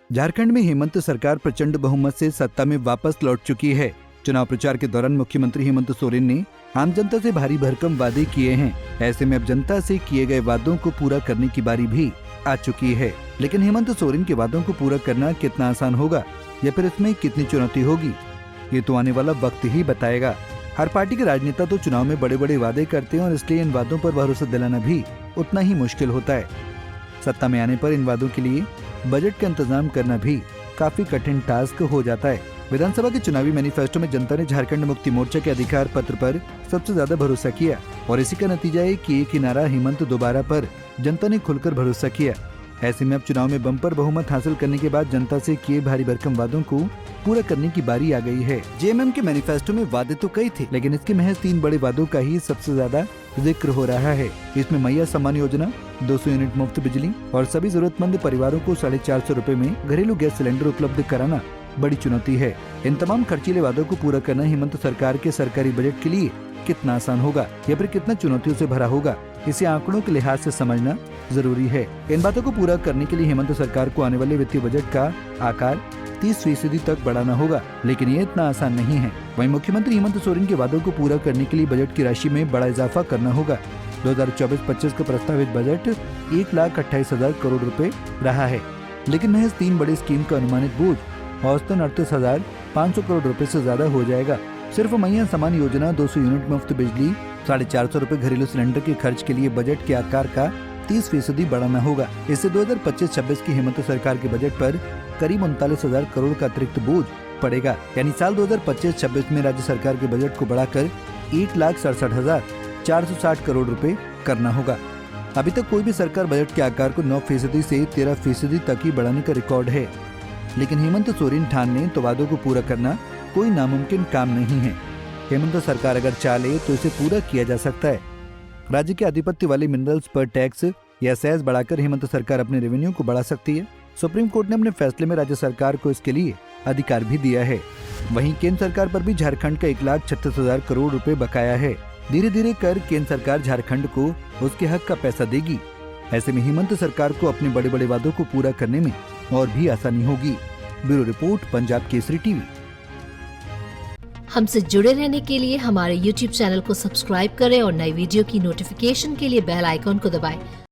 झारखंड में हेमंत सरकार प्रचंड बहुमत से सत्ता में वापस लौट चुकी है। चुनाव प्रचार के दौरान मुख्यमंत्री हेमंत सोरेन ने आम जनता से भारी भरकम वादे किए हैं। ऐसे में अब जनता से किए गए वादों को पूरा करने की बारी भी आ चुकी है। लेकिन हेमंत सोरेन के वादों को पूरा करना कितना आसान होगा या फिर इसमें कितनी चुनौती होगी, ये तो आने वाला वक्त ही बताएगा। हर पार्टी के राजनेता तो चुनाव में बड़े बड़े वादे करते हैं और इसलिए इन वादों पर भरोसा दिलाना भी उतना ही मुश्किल होता है। सत्ता में आने पर इन वादों के लिए बजट का इंतजाम करना भी काफी कठिन टास्क हो जाता है। विधानसभा के चुनावी मैनिफेस्टो में जनता ने झारखंड मुक्ति मोर्चा के अधिकार पत्र पर सबसे ज्यादा भरोसा किया और इसी का नतीजा है कि एक ही नारा हेमंत दोबारा पर जनता ने खुलकर भरोसा किया। ऐसे में अब चुनाव में बम्पर बहुमत हासिल करने के बाद जनता से किए भारी भरकम वादों को पूरा करने की बारी आ गई है। जेएमएम के मैनिफेस्टो में वादे तो कई थे, लेकिन इसके महज 3 बड़े वादों का ही सबसे ज्यादा जिक्र हो रहा है। इसमें मैया सम्मान योजना, 200 यूनिट मुफ्त बिजली और सभी जरूरतमंद परिवारों को 450 रुपए में घरेलू गैस सिलेंडर उपलब्ध कराना बड़ी चुनौती है। इन तमाम खर्चीले वादों को पूरा करना हेमंत सरकार के सरकारी बजट के लिए कितना आसान होगा या फिर कितना चुनौतियों से भरा होगा, इसे आंकड़ों के लिहाज से समझना जरूरी है। इन बातों को पूरा करने के लिए हेमंत सरकार को आने वाले वित्तीय बजट का आकार 30% तक बढ़ाना होगा, लेकिन ये इतना आसान नहीं है। वहीं मुख्यमंत्री हेमंत सोरेन के वादों को पूरा करने के लिए बजट की राशि में बड़ा इजाफा करना होगा। 2024-25 का प्रस्तावित बजट 1,28,000 करोड़ रुपए रहा है, लेकिन महज 3 बड़ी स्कीम का अनुमानित बोझ औसतन 38,500 करोड़ रुपए से ज्यादा हो जाएगा। सिर्फ मैया सम्मान योजना, 200 यूनिट मुफ्त बिजली, 450 रुपए घरेलू सिलेंडर के खर्च के लिए बजट के आकार का 30% बढ़ाना होगा। इससे 2025-26 की हेमंत सरकार के बजट पर करीब 39,000 करोड़ का अतिरिक्त बोझ पड़ेगा। यानी साल 2025-26 में राज्य सरकार के बजट को बढ़ाकर 1,67,460 करोड़ रुपए करना होगा। अभी तक कोई भी सरकार बजट के आकार को 9% से 13% तक ही बढ़ाने का रिकॉर्ड है, लेकिन हेमंत सोरेन ठान ने तो वादों को पूरा करना कोई नामुमकिन काम नहीं है। हेमंत सरकार अगर चाहे तो इसे पूरा किया जा सकता है। राज्य के आधिपत्य वाले मिनरल्स पर टैक्स या सेस बढ़ाकर हेमंत सरकार अपने रेवेन्यू को बढ़ा सकती है। सुप्रीम कोर्ट ने अपने फैसले में राज्य सरकार को इसके लिए अधिकार भी दिया है। वहीं केंद्र सरकार पर भी झारखंड का 1,36,000 करोड़ रुपए बकाया है। धीरे धीरे कर केंद्र सरकार झारखंड को उसके हक का पैसा देगी। ऐसे में हेमंत सरकार को अपने बड़े बड़े वादों को पूरा करने में और भी आसानी होगी। Bureau report, Punjab Kesari TV. हमसे जुड़े रहने के लिए हमारे YouTube चैनल को सब्सक्राइब करें और नई वीडियो की नोटिफिकेशन के लिए बेल आइकॉन को दबाएं।